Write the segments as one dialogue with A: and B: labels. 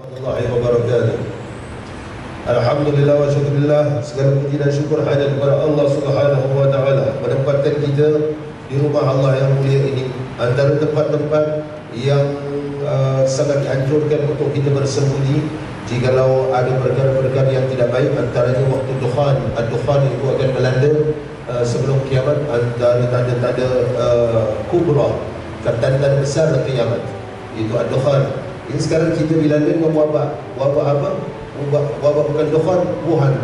A: warahmatullahi wabarakatuh. Alhamdulillah wa syukurillah. Segala puji dan syukur hanya kepada Allah Subhanahu wa taala menempatkan kita di rumah Allah yang mulia ini, antara tempat-tempat yang sangat dianjurkan untuk kita bersembunyi jikalau ada perkara-perkara yang tidak baik. Antaranya waktu dukhan. Ad-dukhan itu akan melanda sebelum kiamat, antara tanda-tanda kubra, tanda-tanda besar kiamat, itu ad-dukhan. Ini sekarang kita dilanda dengan wabak. Wabak apa? Wabak bukan dukhan, Wuhan.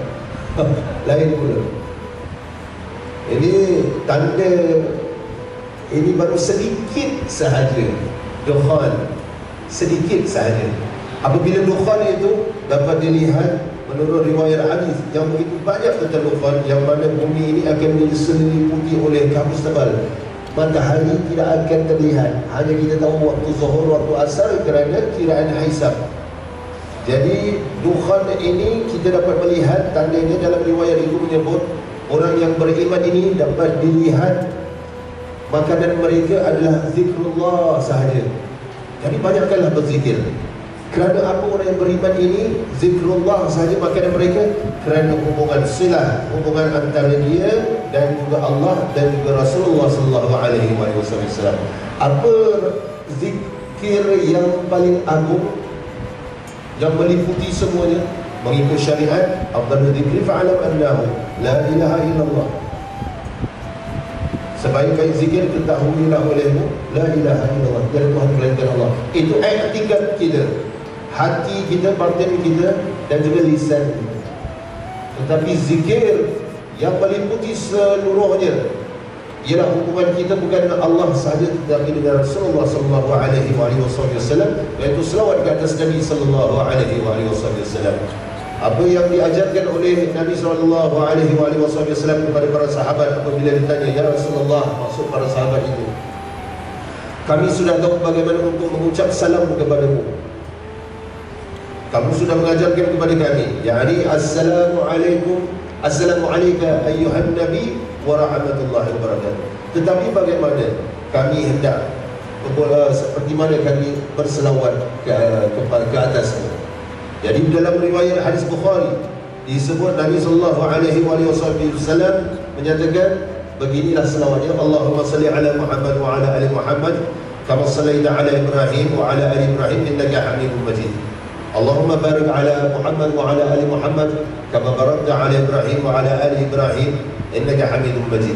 A: Lain pula. Ini tanda, ini baru sedikit sahaja dukhan, sedikit sahaja. Apabila dukhan itu dapat dilihat menurut riwayat hadis yang begitu banyak tentang dukhan, yang mana bumi ini akan diselimuti oleh kabut tebal. Matahari tidak akan terlihat, hanya kita tahu waktu zuhur, waktu asar kerana kiraan hisab. Jadi dukhan ini kita dapat melihat tandanya. Dalam riwayat itu menyebut orang yang beriman ini dapat dilihat makanan mereka adalah zikrullah sahaja. Jadi banyakkanlah berzikir. Kerana apa orang yang beriman ini zikrullah sahaja makanan mereka? Kerana hubungan silah, hubungan antara dia dan juga Allah dan juga Rasulullah sallallahu alaihi wasallam. Apa zikir yang paling agung yang meliputi semuanya? Mengikut syariat, afdalul dzikri fa'alam annahu la ilaha illallah. Sebaik-baik zikir ketahuilah olehmu la ilaha illallah, tiada Tuhan melainkan Allah. Itu i'tikad kita, hati kita, batin kita dan juga lisan kita. Tetapi zikir yang meliputi seluruhnya ialah hubungan kita bukan dengan Allah sahaja, tetapi dengan Rasulullah sallallahu alaihi wasallam, iaitu selawat ke atas Nabi sallallahu alaihi wasallam. Apa yang diajarkan oleh Nabi sallallahu alaihi wasallam kepada para sahabat apabila ditanya, ya Rasulullah, maksud para sahabat itu, kami sudah tahu bagaimana untuk mengucap salam kepadamu. Kamu sudah mengajarkan kepada kami, yakni assalamualaikum, assalamu alayka ayyuhan nabi wa rahmatullahi wa barakatuh. Tetapi bagaimana kami hendak, seperti mana kami berselawat ke atasmu? Jadi dalam riwayat hadis Bukhari disebut Nabi sallallahu alaihi wasallam menyatakan beginilah selawatnya, Allahumma salli ala Muhammad wa ala ali Muhammad kama sallaita ala Ibrahim wa ala ali Ibrahim innaka Hamidum Majid. Allahumma barik ala Muhammad wa ala ali Muhammad kama barakta ala Ibrahim wa ala ali Ibrahim innaka Hamidum Majid.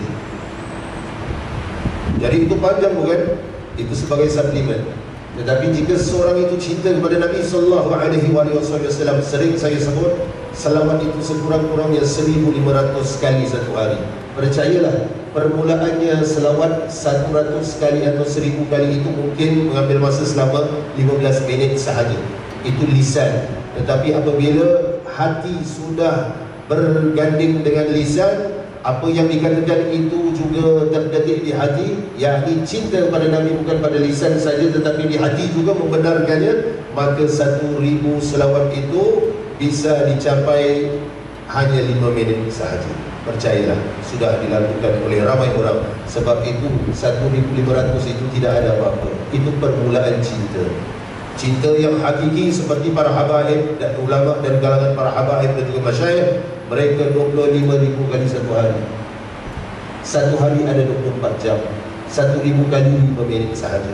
A: Jadi itu panjang bukan? Itu sebagai suplemen. Tetapi jika seseorang itu cinta kepada Nabi sallallahu alaihi wasallam, sering saya sebut, selawat itu sekurang-kurangnya 1500 kali satu hari. Percayalah, permulaannya selawat 100 kali atau 1000 kali itu mungkin mengambil masa selama 15 minit sahaja. Itu lisan. Tetapi apabila hati sudah berganding dengan lisan, apa yang dikatakan itu juga terdetik di hati, yakni cinta kepada Nabi bukan pada lisan saja tetapi di hati juga membenarkannya, maka 1000 selawat itu bisa dicapai hanya 5 minit sahaja. Percayalah, sudah dilakukan oleh ramai orang. Sebab itu 1500 itu tidak ada apa-apa. Itu permulaan cinta. Cinta yang hakiki seperti para habaib dan ulama dan kalangan para habaib dan juga masyayikh, mereka 25,000 kali satu hari. Satu hari ada 24 jam. 1000 kali 5 minit sahaja.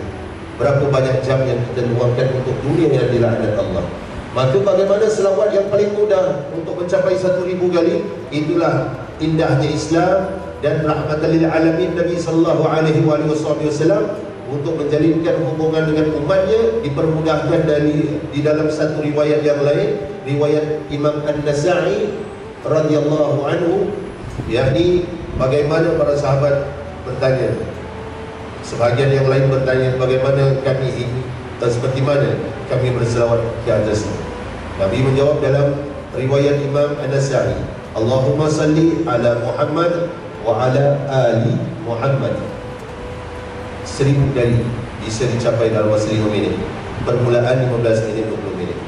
A: Berapa banyak jam yang kita luangkan untuk dunia yang dilaknat Allah. Maka bagaimana selawat yang paling mudah untuk mencapai 1000 kali? Itulah indahnya Islam dan rahmatan lil alamin Nabi sallallahu alaihi wasallam untuk menjalinkan hubungan dengan umatnya dipermudahkan di dalam satu riwayat yang lain, riwayat Imam An-Nasa'i radhiyallahu anhu, yakni bagaimana para sahabat bertanya, sebahagian yang lain bertanya bagaimana kami ini, seperti mana kami berselawat ke atasnya. Nabi menjawab dalam riwayat Imam An-Nasa'i, Allahumma salli ala Muhammad wa ala ali Muhammad. 1000 kali bisa dicapai dalam masa 5 minit. Permulaan 15 minit, 20 minit.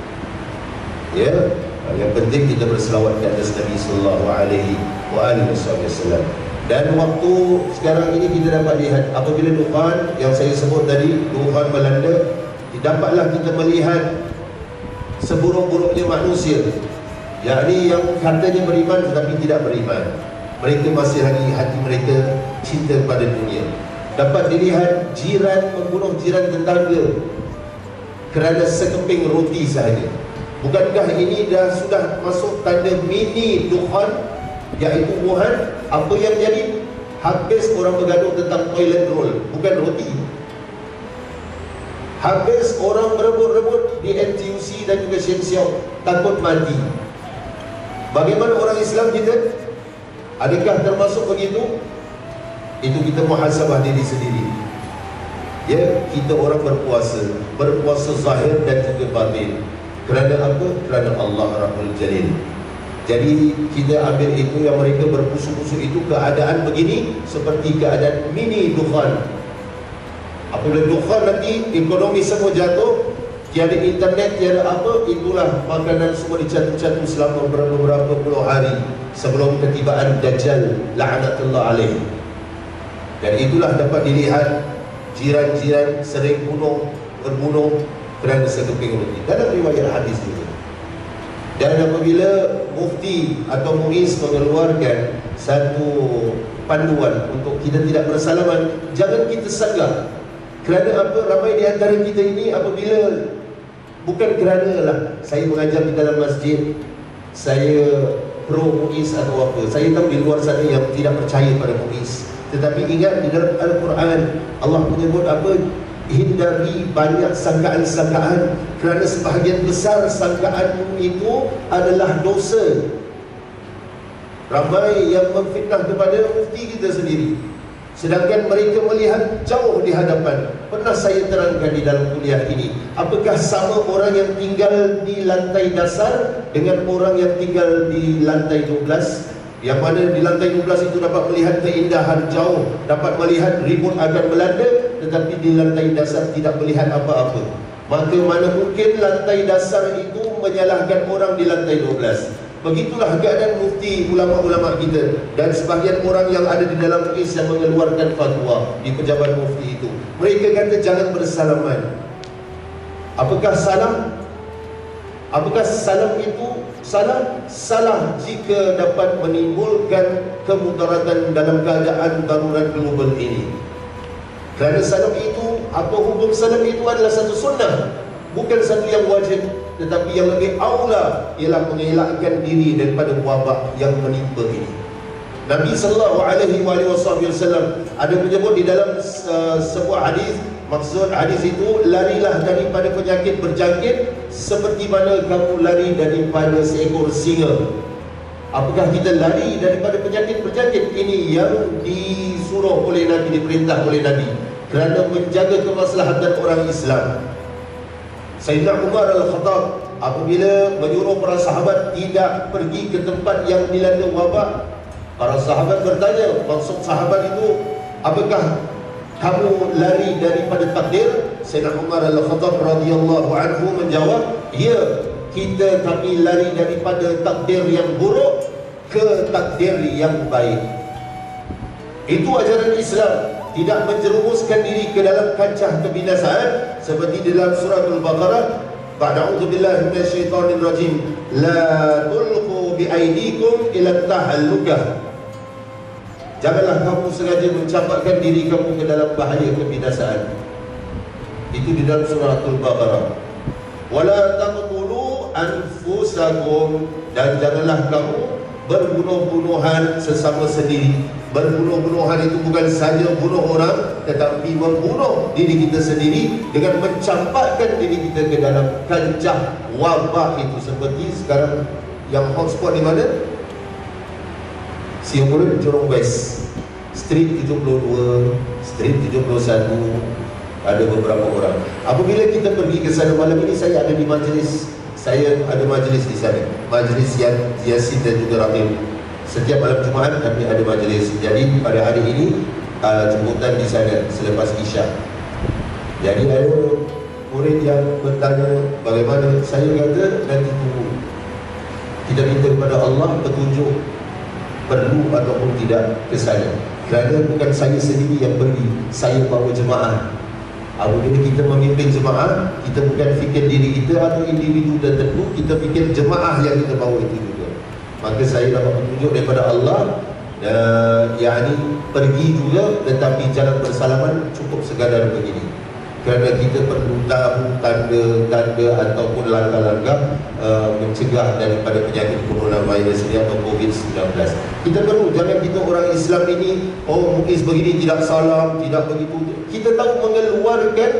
A: Ya, yang penting kita berselawat ke atas Nabi sallallahu alaihi wasallam. Dan waktu sekarang ini kita dapat lihat apabila dukhan yang saya sebut tadi, dukhan melanda, dapatlah kita melihat seburuk-buruknya manusia, yakni yang katanya beriman tetapi tidak beriman. Mereka masih lagi hati mereka cinta pada dunia. Dapat dilihat jiran membunuh jiran tetangga kerana sekeping roti sahaja. Bukankah ini sudah masuk tanda mini dukhan, iaitu Wuhan? Apa yang jadi? Habis orang bergaduh tentang toilet roll, bukan roti. Habis orang berebut-rebut di NTUC dan juga Sheng Siong, takut mati. Bagaimana orang Islam kita? Adakah termasuk begitu? Itu kita muhasabah diri sendiri. Ya, kita orang berpuasa zahir dan juga batin. Kerana apa? Kerana Allah Rabbul Jalil. Jadi kita ambil itu yang mereka berpusu-pusu itu, keadaan begini seperti keadaan mini dukhan. Apabila dukhan nanti ekonomi semua jatuh, tiada internet, tiada apa, itulah makanan semua dicatu-catu selama beberapa puluh hari sebelum ketibaan Dajjal la'natullah alaih. Dan itulah dapat dilihat jiran-jiran sering berbunuh kerana sekeping roti dalam riwayat hadis juga. Dan apabila mufti atau muiz mengeluarkan satu panduan untuk kita tidak bersalaman, jangan kita sanggah. Kerana apa? Ramai di antara kita ini apabila, bukan kerana lah saya mengajar di dalam masjid, saya pro muiz atau apa. Saya tahu di luar sana yang tidak percaya pada muiz. Tetapi ingat, di dalam Al-Quran Allah menyebut apa? Hindari banyak sangkaan-sangkaan, kerana sebahagian besar sangkaan itu adalah dosa. Ramai yang memfitnah kepada mufti kita sendiri, sedangkan mereka melihat jauh di hadapan. Pernah saya terangkan di dalam kuliah ini, apakah sama orang yang tinggal di lantai dasar dengan orang yang tinggal di lantai 12? Yang mana di lantai 12 itu dapat melihat keindahan jauh, dapat melihat ribut akan melanda, tetapi di lantai dasar tidak melihat apa-apa. Maka mana mungkin lantai dasar itu menyalahkan orang di lantai 12. Begitulah keadaan mufti, ulama-ulama kita dan sebahagian orang yang ada di dalam muiz yang mengeluarkan fatwa di pejabat mufti itu. Mereka kata jangan bersalaman. Apakah salah? Apakah salam itu salah? Salah jika dapat menimbulkan kemudaratan dalam keadaan darurat global ini. Kerana salam itu, apa hukum salam itu adalah satu sunnah, bukan satu yang wajib. Tetapi yang lebih aula ialah mengelakkan diri daripada wabak yang menimpa ini. Nabi SAW ada menyebut di dalam sebuah hadis, maksud hadis itu, larilah daripada penyakit berjangkit seperti mana kamu lari daripada seekor singa. Apakah kita lari daripada penyakit berjangkit? Ini yang disuruh oleh Nabi, diperintah oleh Nabi kerana menjaga kemaslahatan orang Islam. Sayyidina Umar Al-Khattab apabila menyuruh para sahabat tidak pergi ke tempat yang dilanda wabak, para sahabat bertanya, maksud sahabat itu, apakah kamu lari daripada takdir? Sayyidina Umar Al-Khattab radhiyallahu anhu menjawab, ya, kami lari daripada takdir yang buruk ke takdir yang baik. Itu ajaran Islam, tidak menjerumuskan diri ke dalam kancah kebinasaan seperti dalam surah Al-Baqarah, ba'da'udzu billahi minasyaitonir rajim, la tulqu biaidikum ila tahallukah. Janganlah kamu sengaja mencampakkan diri kamu ke dalam bahaya kebinasaan. Itu di dalam surah Al-Baqarah. Wala taqtulu anfusakum, dan janganlah kamu berbunuh-bunuhan sesama sendiri. Berbunuh-bunuhan itu bukan saja bunuh orang, tetapi membunuh diri kita sendiri dengan mencampakkan diri kita ke dalam kancah wabak itu. Seperti sekarang yang hotspot di mana? Singapura, Jurong West, Street 72, Street 71, ada beberapa orang. Apabila kita pergi ke sana, malam ini saya ada di majlis, saya ada majlis di sana, majlis Yasin dan juga Rahim. Setiap malam Jumaat kami ada majlis. Jadi pada hari ini jemputan di sana selepas Isya. Jadi ada murid yang bertanya bagaimana. Saya kata nanti tunggu, kita minta kepada Allah petunjuk perlu ataupun tidak ke sana. Kerana bukan saya sendiri yang pergi, saya bawa jemaah. Apabila kita memimpin jemaah, kita bukan fikir diri kita atau individu tertentu, kita fikir jemaah yang kita bawa itu juga. Maka saya dapat petunjuk daripada Allah, yakni pergi juga tetapi jangan bersalaman, cukup sekadar begini. Kerana kita perlu tahu tanda-tanda ataupun langkah-langkah mencegah daripada penyakit coronavirus ini atau COVID-19. Kita perlu, jangan kita orang Islam ini, oh mungkin begini tidak salam, tidak begitu. Kita tahu mengeluarkan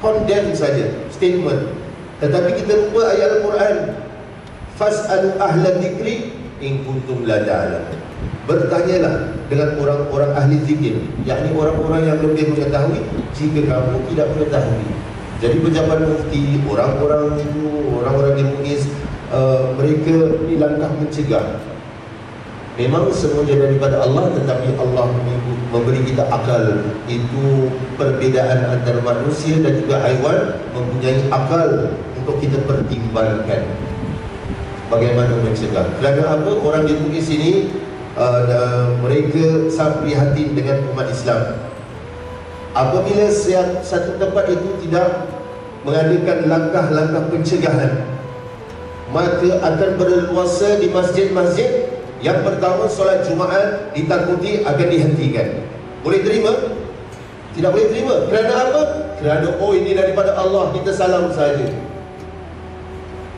A: condemn saja, statement. Tetapi kita lupa ayat Al-Quran, fas'alu ahla dzikri in kuntum la ta'lamun. Bertanyalah dengan orang-orang ahli zikir, yakni orang-orang yang lebih mengetahui jika kamu tidak mengetahui. Jadi pejabat mufti, orang-orang itu, orang-orang di MUIS, mereka ini langkah mencegah. Memang semuanya daripada Allah, tetapi Allah memberi kita akal. Itu perbezaan antara manusia dan juga haiwan, mempunyai akal untuk kita pertimbangkan bagaimana mencegah. Kerana apa? Orang di MUIS ini mereka sangat prihatin dengan umat Islam. Apabila satu tempat itu tidak mengadakan langkah-langkah pencegahan, maka akan berleluasa di masjid-masjid. Yang pertama, solat Jumaat ditakuti akan dihentikan. Boleh terima? Tidak boleh terima. Kerana apa? Kerana oh ini daripada Allah, kita salam saja.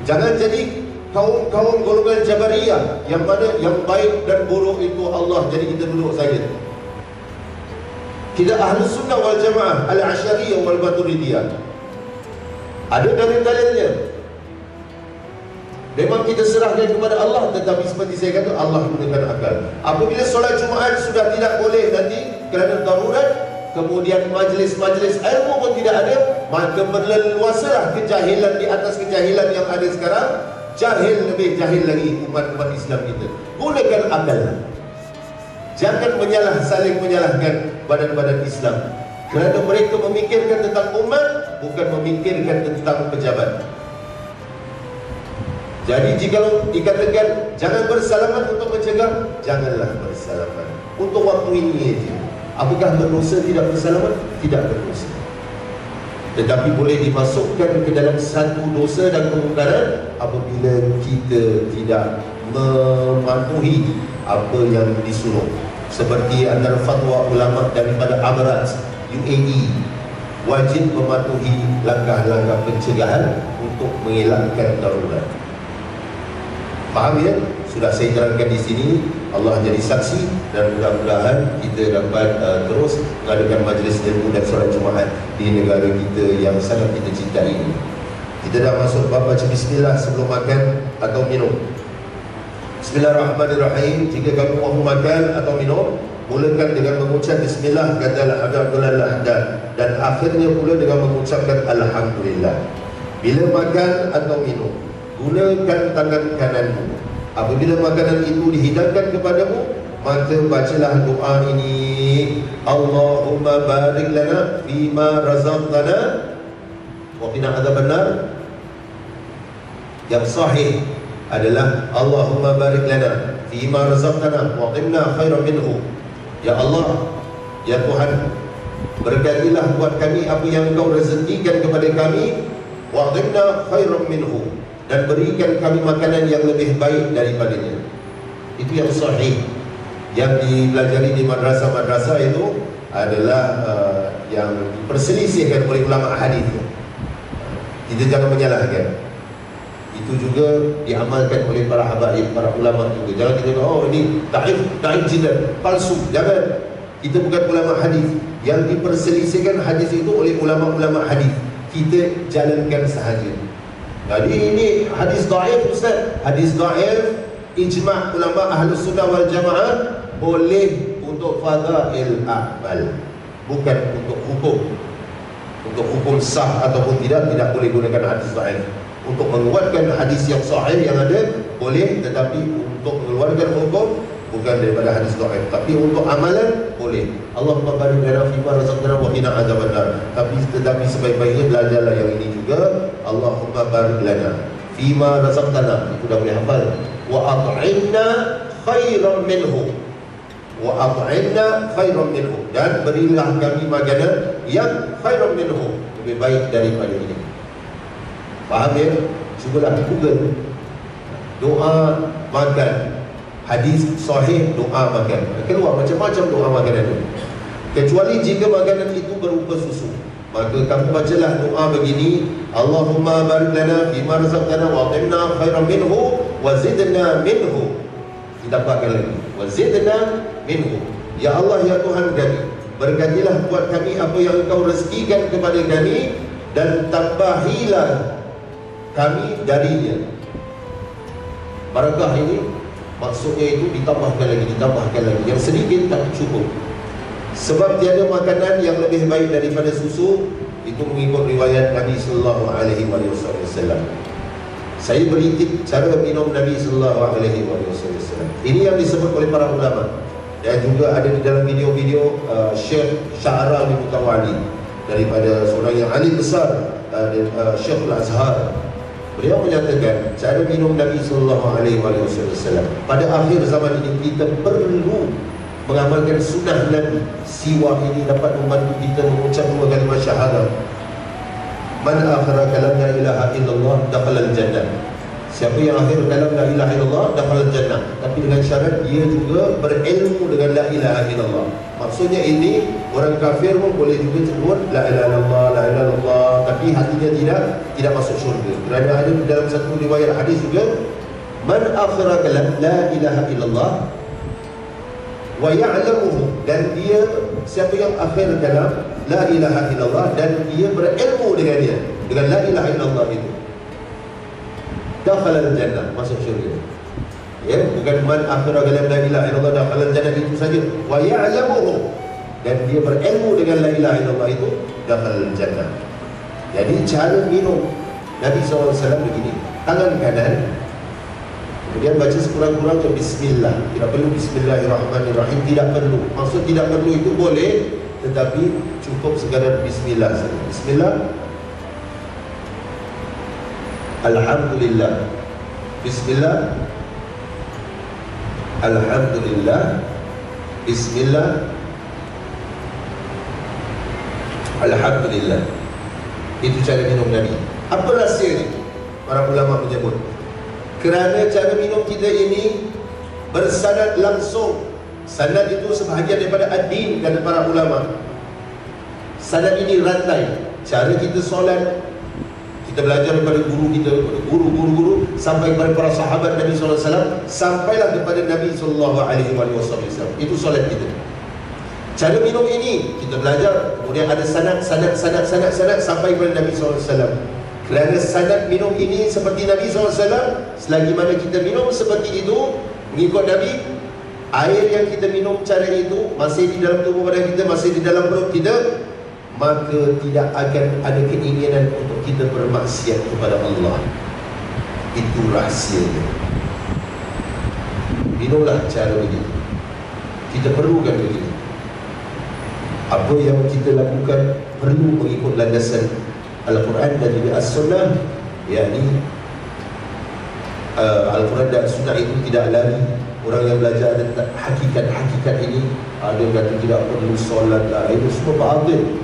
A: Jangan jadi kaum-kaum golongan Jabariyah yang mana yang baik dan buruk itu Allah, jadi kita duduk saja. Kita Ahlus Sunnah wal Jamaah, Al-Asy'ariyah wal Maturidiyah. Ada dalil-dalilnya. Memang kita serahkan kepada Allah, tetapi seperti saya kata, Allah gunakan akal. Apabila solat Jumaat sudah tidak boleh nanti kerana darurat, kemudian majlis-majlis ilmu pun tidak ada, maka berleluasalah kejahilan di atas kejahilan yang ada sekarang. Jahil lebih jahil lagi umat-umat Islam kita. Gunakan akal. Jangan saling menyalahkan badan-badan Islam, kerana mereka memikirkan tentang umat, bukan memikirkan tentang pejabat. Jadi jika dikatakan jangan bersalaman untuk mencegah, janganlah bersalaman untuk waktu ini saja. Apakah berdosa tidak bersalaman? Tidak berdosa, tetapi boleh dimasukkan ke dalam satu dosa dan kemungkaran apabila kita tidak mematuhi apa yang disuruh. Seperti antara fatwa ulama daripada Amarat UAE, wajib mematuhi langkah-langkah pencegahan untuk mengelakkan darurat. Faham ya? Sudah saya terangkan di sini. Allah jadi saksi, dan mudah-mudahan kita dapat terus mengadakan majlis ilmu dan solat Jumaat di negara kita yang sangat kita cintai ini. Kita dah masuk bab baca bismillah sebelum makan atau minum. Bismillahirrahmanirrahim. Jika kamu mahu makan atau minum, mulakan dengan mengucap bismillah, kata alhamdulillah, dan akhirnya pula dengan mengucapkan alhamdulillah. Bila makan atau minum, gunakan tangan kananmu. Apabila makanan itu dihidangkan kepadamu, maka bacalah doa ini, Allahumma barik lana fima razaqtana wa qina adzabannar. Yang sahih adalah Allahumma barik lana fima razaqtana wa qina khairan minhu. Ya Allah, ya Tuhan, berkatilah buat kami apa yang Engkau rezekikan kepada kami, wa qina khairan minhu, dan berikan kami makanan yang lebih baik daripadanya. Itu yang sahih. Yang dipelajari di madrasah-madrasah itu adalah yang diperselisihkan oleh ulama hadis. Kita jangan menyalahkan. Itu juga diamalkan oleh para habaib, para ulama juga. Jangan kita kata, oh ini taif jidat, palsu. Jangan. Kita bukan ulama hadis. Yang diperselisihkan hadis itu oleh ulama-ulama hadis. Kita jalankan sahaja. Jadi ini hadis dhaif, Ustaz. Hadis dhaif, ijma' ulama Ahlus Sunnah wal Jamaah, boleh untuk fadail a'mal, bukan untuk hukum. Untuk hukum sah ataupun tidak boleh gunakan hadis dhaif. Untuk menguatkan hadis yang sahih yang ada, boleh, tetapi untuk mengeluarkan hukum, bukan daripada hadis dhaif. Tapi untuk amalan, boleh. Allahumma barik lana fima razaqtana wa qina adzabannar. Tetapi sebaik-baiknya belajarlah yang ini juga. Allahumma barik lana fima razaqtana, itu dah boleh hafal. Wa at'imna khairan minhu. wa at'imna khairan minhu, dan berilah kami makanan yang khairan minhu, lebih baik daripada ini. Faham ya? Cubalah Google doa makan, hadis sahih doa makan, keluar macam-macam doa makanan itu. Kecuali jika makanan itu berupa susu, maka kamu bacalah doa begini: Allahumma barik lana fima razaqtana wa atimna khairan minhu wa zidna minhu. Ditambahkan lagi, wa zidna minhu. Ya Allah, ya Tuhan kami, berkatilah buat kami apa yang Engkau rezekikan kepada kami, dan tambahilah kami darinya. Barakah ini maksudnya itu ditambahkan lagi. Yang sedikit tak cukup. Sebab tiada makanan yang lebih baik daripada susu, itu mengikut riwayat Nabi sallallahu alaihi wasallam. Saya berintip cara minum Nabi sallallahu alaihi wasallam. Ini yang disebut oleh para ulama, dan juga ada di dalam video-video Syekh Sya'rani Mutawali, daripada seorang yang alim besar, Syekh Al-Azhar. Beliau menyatakan cara minum Nabi sallallahu alaihi wasallam pada akhir zaman ini kita perlu mengamalkan sunnah Nabi. Siwak ini dapat membantu kita mengucap dua kalimah syahadah. Man akhara kalam la ilaha illallah dakhala al-jannah. Siapa yang akhir kalam la ilaha illallah dakhala al-jannah, tapi dengan syarat dia juga berilmu dengan la ilaha illallah. Maksudnya ini orang kafir pun boleh juga sebut la ilaha illallah, la ilaha illallah, tapi hatinya tidak masuk syurga. Kerana ada dalam satu riwayat hadis juga, man akhara kalam la ilaha illallah wa ya'lamuhu, dan dia siapa yang akhir kalam la ilaha illallah dan dia berilmu dengannya, dengan la ilaha illallah itu, dakhala al-jannah, masuk syurga. Ya, bukan man akhira kalam la ilaha illallah dakhala al-jannah itu saja, wa ya'lamuhu, dan dia berilmu dengan la ilaha illallah itu, dakhala al-jannah. Jadi cara minum Nabi SAW begini: tangan kanan, kemudian baca sekurang-kurangnya bismillah. Tidak perlu bismillahirrahmanirrahim, tidak perlu. Maksud tidak perlu itu boleh, tetapi cukup sekadar bismillah saja. Bismillah, alhamdulillah, bismillah, alhamdulillah, bismillah, alhamdulillah. Itu cara minum Nabi. Apa rahsianya? Para ulama menyebut, kerana cara minum kita ini bersanad langsung. Sanad itu sebahagian daripada ad-din, kata para ulama. Sanad ini rantai. Cara kita solat, kita belajar daripada guru kita, guru-guru sampai kepada para sahabat Nabi SAW, sampailah kepada Nabi SAW. Itu solat kita. Cara minum ini kita belajar, kemudian ada sanad sampai kepada Nabi SAW. Kerana sanad minum ini seperti Nabi SAW, selagi mana kita minum seperti itu mengikut Nabi, air yang kita minum cara itu masih di dalam tubuh badan kita, masih di dalam perut kita, maka tidak akan ada keinginan untuk kita bermaksiat kepada Allah. Itu rahsianya. Minumlah cara begitu. Kita perlukan begitu. Apa yang kita lakukan perlu mengikut landasan Al-Quran dan juga As-Sunnah. yakni Al-Quran dan Sunnah itu tidak lari. Orang yang belajar tentang hakikat-hakikat ini, ada yang kata tidak perlu solat lah, itu semua batil.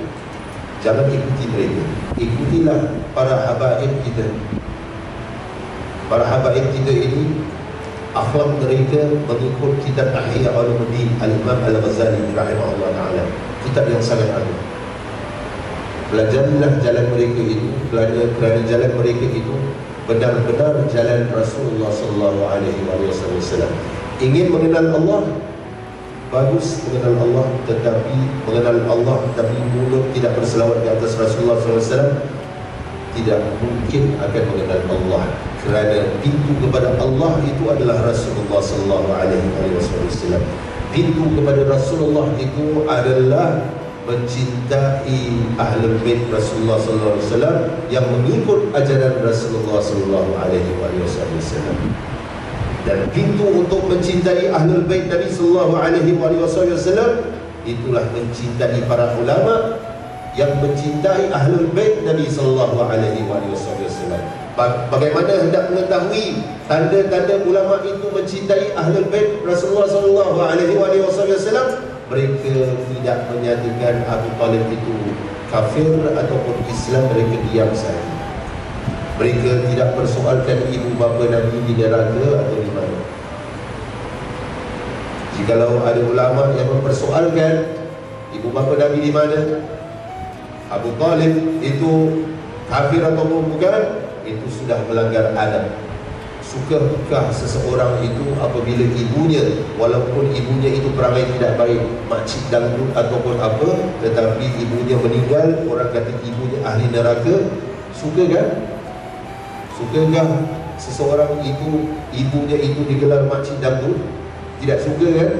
A: Jangan ikuti mereka. Ikutilah para habaib kita. Para habaib kita ini, akhlak mereka mengikut kitab Ihya Ulumuddin Al-Imam Al-Ghazali rahimahullah ta'ala, kitab yang sangat agung. Belajarlah jalan mereka itu, kerana jalan mereka itu benar-benar jalan Rasulullah sallallahu alaihi wasallam. Ingin mengenal Allah, bagus mengenal Allah, tetapi mengenal Allah tapi mulut tidak berselawat di atas Rasulullah SAW, tidak mungkin akan mengenal Allah. Kerana pintu kepada Allah itu adalah Rasulullah sallallahu alaihi wasallam. Pintu kepada Rasulullah itu adalah mencintai Ahlul Bait Rasulullah sallallahu alaihi wasallam yang mengikut ajaran Rasulullah sallallahu alaihi wasallam. Dan pintu untuk mencintai Ahlul Bait Nabi sallallahu alaihi wasallam itulah mencintai para ulama yang mencintai Ahlul Bait Nabi sallallahu alaihi wasallam. Bagaimana hendak mengetahui tanda-tanda ulama itu mencintai Ahlul Bait Rasulullah sallallahu alaihi wasallam? Mereka tidak menyatakan Abu Talib itu kafir ataupun Islam, mereka diam saja. Mereka tidak persoalkan ibu bapa Nabi di neraka atau di mana. Jikalau ada ulama yang mempersoalkan ibu bapa Nabi di mana, Abu Talib itu kafir ataupun bukan, itu sudah melanggar adab. Sukakah seseorang itu apabila ibunya, walaupun ibunya itu perangai tidak baik, makcik dangdut ataupun apa, tetapi ibunya meninggal, orang kata ibunya ahli neraka, suka kan? Sukakah seseorang itu ibunya itu digelar makcik dangdut? Tidak suka kan?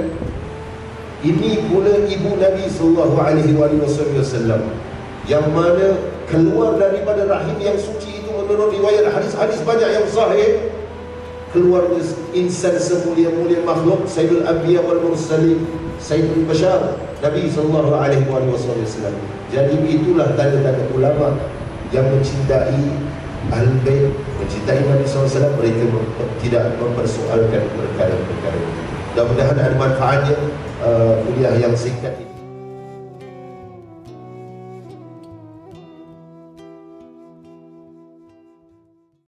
A: Ini pula ibu Nabi sallallahu alaihi wasallam yang mana keluar daripada rahim yang suci itu menurut riwayat hadis-hadis banyak yang sahih, keluar insan semulia-mulia makhluk, Sayyidul Anbiya wal Mursalin, Sayyidul Bashar, Nabi sallallahu alaihi wasallam. Jadi itulah tanda-tanda ulama yang mencintai Ahlul Bait, mencintai Nabi SAW. Mereka tidak mempersoalkan perkara-perkara. Mudah-mudahan ada manfaatnya kuliah yang singkat ini.